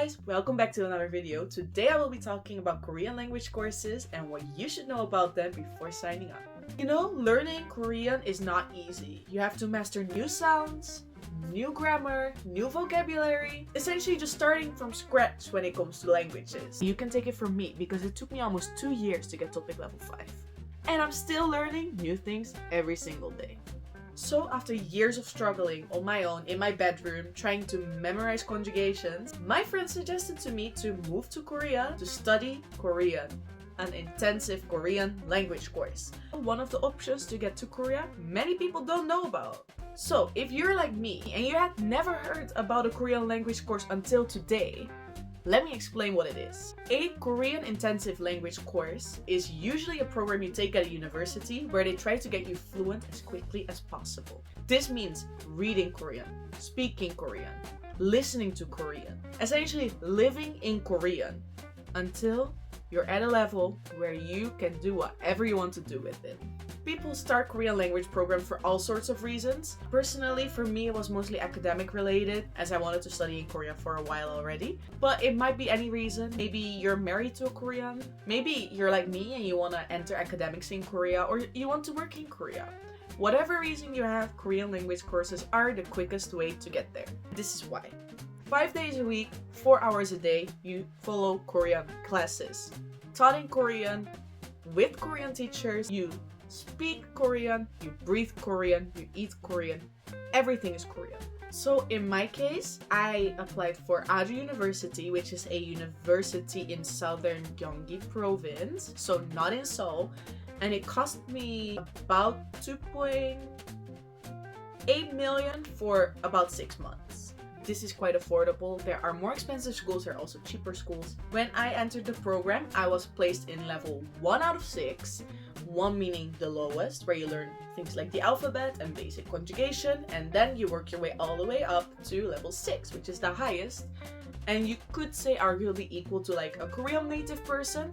guys, welcome back to another video. Today I will be talking about Korean language courses and what you should know about them before signing up. You know, learning Korean is not easy. You have to master new sounds, new grammar, new vocabulary, essentially just starting from scratch when it comes to languages. You can take it from me because it took me almost 2 years to get topic level 5. And I'm still learning new things every single day. So after years of struggling on my own in my bedroom trying to memorize conjugations, my friend suggested to me to move to Korea to study Korean, an intensive Korean language course. One of the options to get to Korea many people don't know about. So if you're like me and you had never heard about a Korean language course until today, let me explain what it is. A Korean intensive language course is usually a program you take at a university where they try to get you fluent as quickly as possible. This means reading Korean, speaking Korean, listening to Korean, essentially living in Korean until you're at a level where you can do whatever you want to do with it. People start Korean language programs for all sorts of reasons. Personally, for me, it was mostly academic related as I wanted to study in Korea for a while already. But it might be any reason. Maybe you're married to a Korean. Maybe you're like me and you want to enter academics in Korea, or you want to work in Korea. Whatever reason you have, Korean language courses are the quickest way to get there. This is why. 5 days a week, 4 hours a day, you follow Korean classes. Taught in Korean, with Korean teachers, you speak Korean, you breathe Korean, you eat Korean, everything is Korean. So in my case, I applied for Ajou University, which is a university in southern Gyeonggi province, so not in Seoul, and it cost me about 2.8 million for about 6 months. This is quite affordable. There are more expensive schools, there are also cheaper schools. When I entered the program, I was placed in level 1 out of 6, 1 meaning the lowest, where you learn things like the alphabet and basic conjugation, and then you work your way all the way up to level 6, which is the highest, and you could say arguably equal to like a Korean native person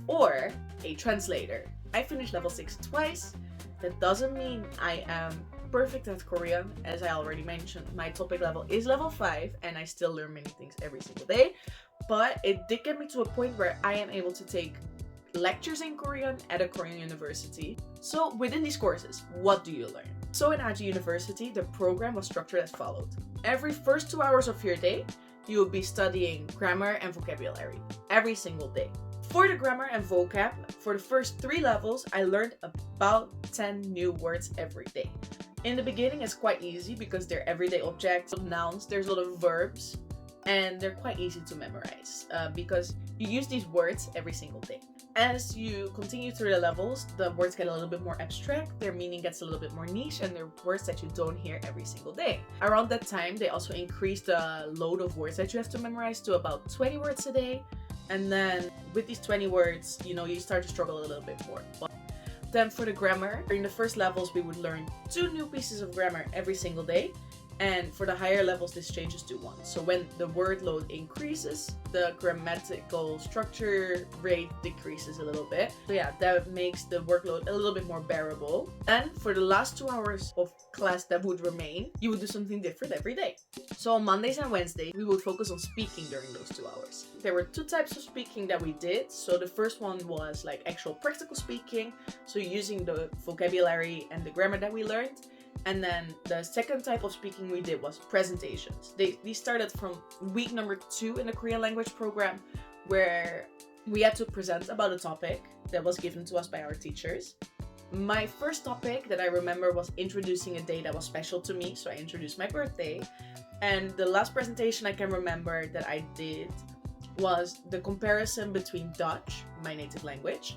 or a translator. I finished level 6 twice. That doesn't mean I am perfect at Korean. As I already mentioned, my topic level is level 5 and I still learn many things every single day, but it did get me to a point where I am able to take lectures in Korean at a Korean university. So within these courses, what do you learn? So in Ajou University, the program was structured as followed. Every first 2 hours of your day, you will be studying grammar and vocabulary every single day. For the grammar and vocab, for the first 3 levels, I learned about 10 new words every day. In the beginning, it's quite easy because they're everyday objects, nouns, there's a lot of verbs, and they're quite easy to memorize because you use these words every single day. As you continue through the levels, the words get a little bit more abstract, their meaning gets a little bit more niche, and they're words that you don't hear every single day. Around that time, they also increased the load of words that you have to memorize to about 20 words a day. And then with these 20 words, you know, you start to struggle a little bit more. Then for the grammar, during the first levels, we would learn 2 new pieces of grammar every single day. And for the higher levels, this changes to 1. So when the word load increases, the grammatical structure rate decreases a little bit. So yeah, that makes the workload a little bit more bearable. And for the last 2 hours of class that would remain, you would do something different every day. So on Mondays and Wednesdays, we would focus on speaking during those 2 hours. There were 2 types of speaking that we did. So the first one was like actual practical speaking, so using the vocabulary and the grammar that we learned. And then the second type of speaking we did was presentations. These started from week number 2 in the Korean language program, where we had to present about a topic that was given to us by our teachers. My first topic that I remember was introducing a day that was special to me, so I introduced my birthday. And the last presentation I can remember that I did was the comparison between Dutch, my native language,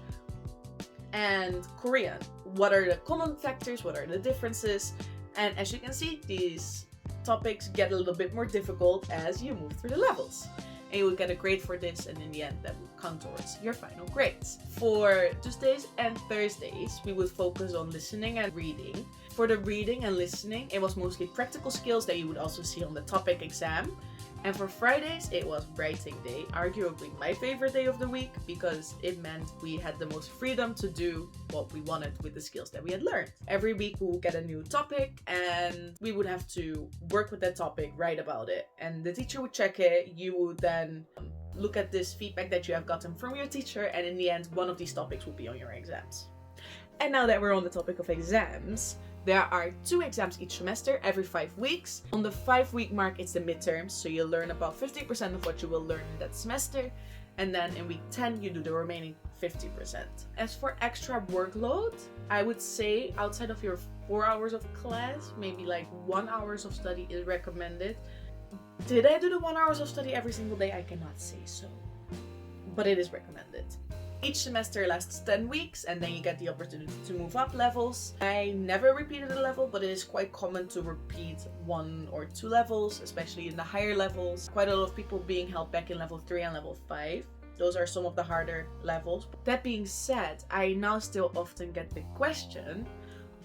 and Korean. What are the common factors? What are the differences? And as you can see, these topics get a little bit more difficult as you move through the levels. And you will get a grade for this, and in the end, that will count towards your final grades. For Tuesdays and Thursdays, we would focus on listening and reading. For the reading and listening, it was mostly practical skills that you would also see on the topic exam. And for Fridays, it was writing day, arguably my favorite day of the week because it meant we had the most freedom to do what we wanted with the skills that we had learned. Every week we would get a new topic and we would have to work with that topic, write about it. And the teacher would check it. You would then look at this feedback that you have gotten from your teacher, and in the end, one of these topics would be on your exams. And now that we're on the topic of exams, there are 2 exams each semester, every 5 weeks. On the 5-week mark, it's the midterms, so you learn about 50% of what you will learn in that semester, and then in week 10, you do the remaining 50%. As for extra workload, I would say outside of your 4 hours of class, maybe like 1 hour of study is recommended. Did I do the 1 hour of study every single day? I cannot say so, but it is recommended. Each semester lasts 10 weeks, and then you get the opportunity to move up levels. I never repeated a level, but it is quite common to repeat 1 or 2 levels, especially in the higher levels. Quite a lot of people being held back in level 3 and level 5. Those are some of the harder levels. That being said, I now still often get the question,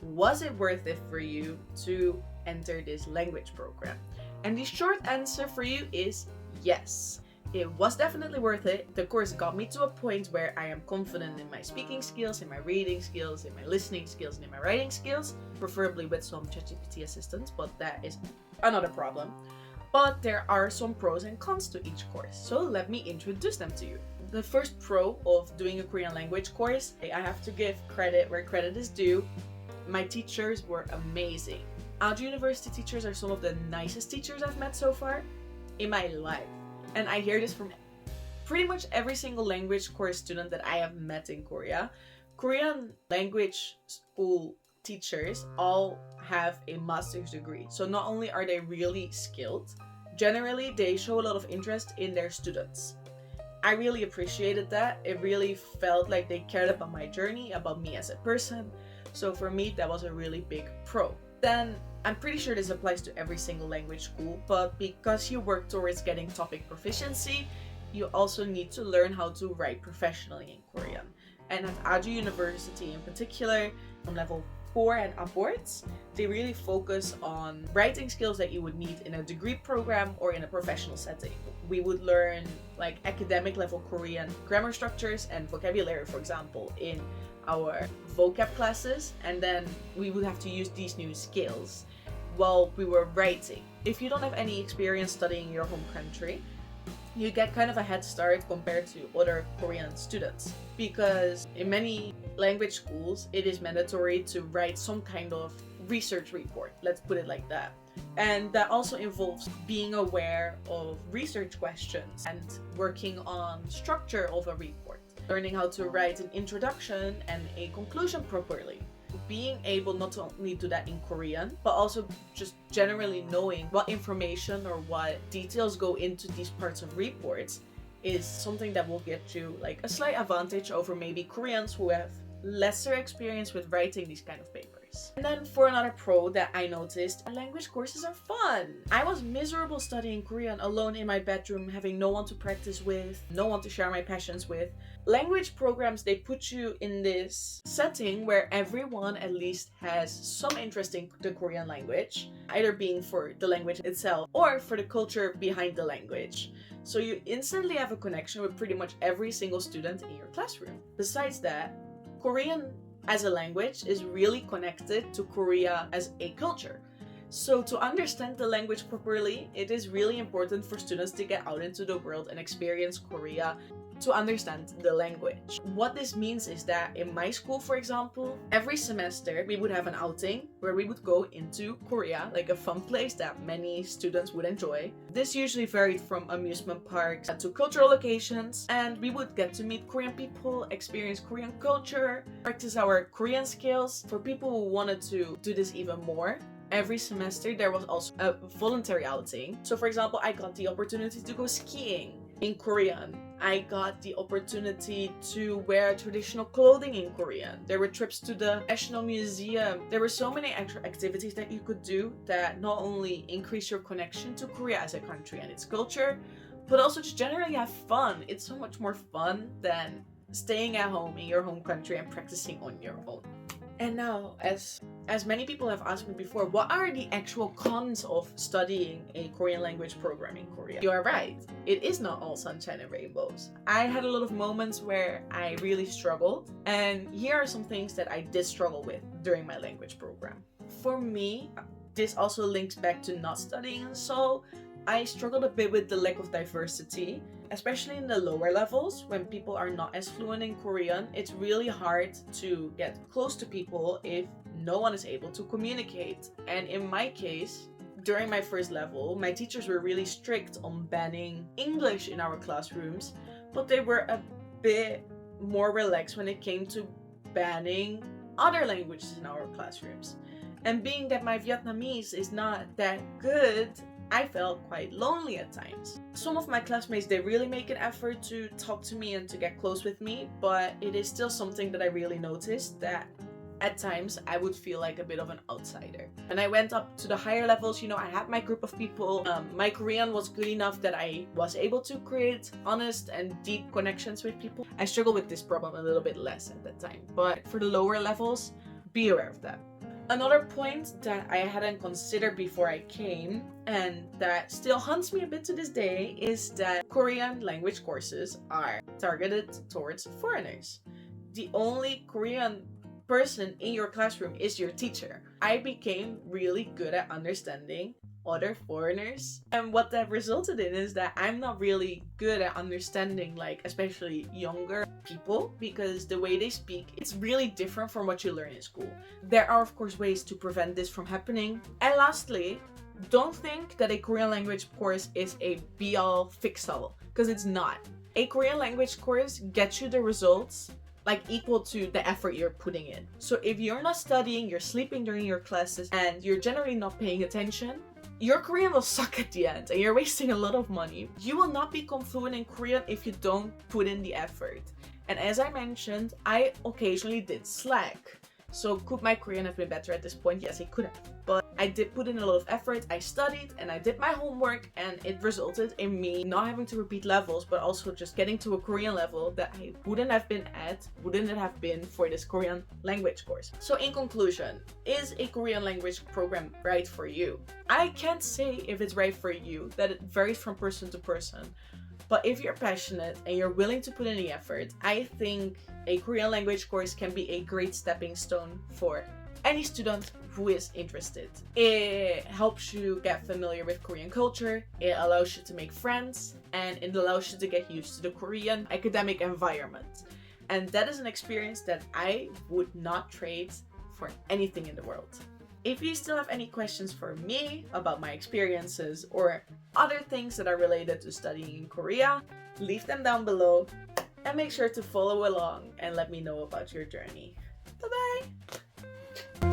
was it worth it for you to enter this language program? And the short answer for you is yes. It was definitely worth it. The course got me to a point where I am confident in my speaking skills, in my reading skills, in my listening skills, and in my writing skills, preferably with some ChatGPT assistance, but that is another problem. But there are some pros and cons to each course, so let me introduce them to you. The first pro of doing a Korean language course, I have to give credit where credit is due. My teachers were amazing. Ajou University teachers are some of the nicest teachers I've met so far in my life. And I hear this from pretty much every single language course student that I have met in Korea. Korean language school teachers all have a master's degree. So not only are they really skilled, generally they show a lot of interest in their students. I really appreciated that. It really felt like they cared about my journey, about me as a person. So for me, that was a really big pro. Then I'm pretty sure this applies to every single language school, but because you work towards getting topic proficiency, you also need to learn how to write professionally in Korean. And at Ajou University in particular, from level 4 and upwards, they really focus on writing skills that you would need in a degree program or in a professional setting. We would learn like academic level Korean grammar structures and vocabulary, for example, in our vocab classes, and then we would have to use these new skills while we were writing. If you don't have any experience studying in your home country, you get kind of a head start compared to other Korean students, because in many language schools it is mandatory to write some kind of research report, let's put it like that. And that also involves being aware of research questions and working on structure of a report, learning how to write an introduction and a conclusion properly. Being able not to only do that in Korean, but also just generally knowing what information or what details go into these parts of reports is something that will get you like a slight advantage over maybe Koreans who have lesser experience with writing these kind of papers. And then for another pro that I noticed, language courses are fun. I was miserable studying Korean alone in my bedroom, having no one to practice with, no one to share my passions with. Language programs, they put you in this setting where everyone at least has some interest in the Korean language, either being for the language itself or for the culture behind the language. So you instantly have a connection with pretty much every single student in your classroom. Besides that, Korean as a language is really connected to Korea as a culture. So to understand the language properly, it is really important for students to get out into the world and experience Korea to understand the language. What this means is that in my school, for example, every semester we would have an outing where we would go into Korea, like a fun place that many students would enjoy. This usually varied from amusement parks to cultural locations, and we would get to meet Korean people, experience Korean culture, practice our Korean skills. For people who wanted to do this even more, every semester there was also a voluntary outing. So for example, I got the opportunity to go skiing in Korean. I got the opportunity to wear traditional clothing in Korean. There were trips to the National Museum. There were so many extra activities that you could do that not only increase your connection to Korea as a country and its culture, but also just generally have fun. It's so much more fun than staying at home in your home country and practicing on your own. And now, as As many people have asked me before, what are the actual cons of studying a Korean language program in Korea? You are right, it is not all sunshine and rainbows. I had a lot of moments where I really struggled, and here are some things that I did struggle with during my language program. For me, this also links back to not studying in Seoul. I struggled a bit with the lack of diversity, especially in the lower levels when people are not as fluent in Korean. It's really hard to get close to people if no one is able to communicate. And in my case, during my first level, my teachers were really strict on banning English in our classrooms, but they were a bit more relaxed when it came to banning other languages in our classrooms. And being that my Vietnamese is not that good, I felt quite lonely at times. Some of my classmates, they really make an effort to talk to me and to get close with me, but it is still something that I really noticed, that at times I would feel like a bit of an outsider. And I went up to the higher levels, I had my group of people. My Korean was good enough that I was able to create honest and deep connections with people. I struggled with this problem a little bit less at that time, but for the lower levels, be aware of that. Another point that I hadn't considered before I came, and that still haunts me a bit to this day, is that Korean language courses are targeted towards foreigners. The only Korean person in your classroom is your teacher. I became really good at understanding other foreigners, and what that resulted in is that I'm not really good at understanding, like, especially younger people, because the way they speak, it's really different from what you learn in school. There are of course ways to prevent this from happening. And lastly, don't think that a Korean language course is a be-all fix-all, because it's not. A Korean language course gets you the results like equal to the effort you're putting in. So if you're not studying, you're sleeping during your classes, and you're generally not paying attention, your Korean will suck at the end and you're wasting a lot of money. You will not become fluent in Korean if you don't put in the effort. And as I mentioned, I occasionally did slack. So could my Korean have been better at this point? Yes, it could have. But I did put in a lot of effort. I studied and I did my homework, and it resulted in me not having to repeat levels, but also just getting to a Korean level that I wouldn't have been at, wouldn't it have been for this Korean language course. So in conclusion, is a Korean language program right for you? I can't say if it's right for you, that it varies from person to person. But if you're passionate and you're willing to put in the effort, I think a Korean language course can be a great stepping stone for any student who is interested. It helps you get familiar with Korean culture, it allows you to make friends, and it allows you to get used to the Korean academic environment. And that is an experience that I would not trade for anything in the world. If you still have any questions for me about my experiences or other things that are related to studying in Korea, leave them down below, and make sure to follow along and let me know about your journey. Bye bye!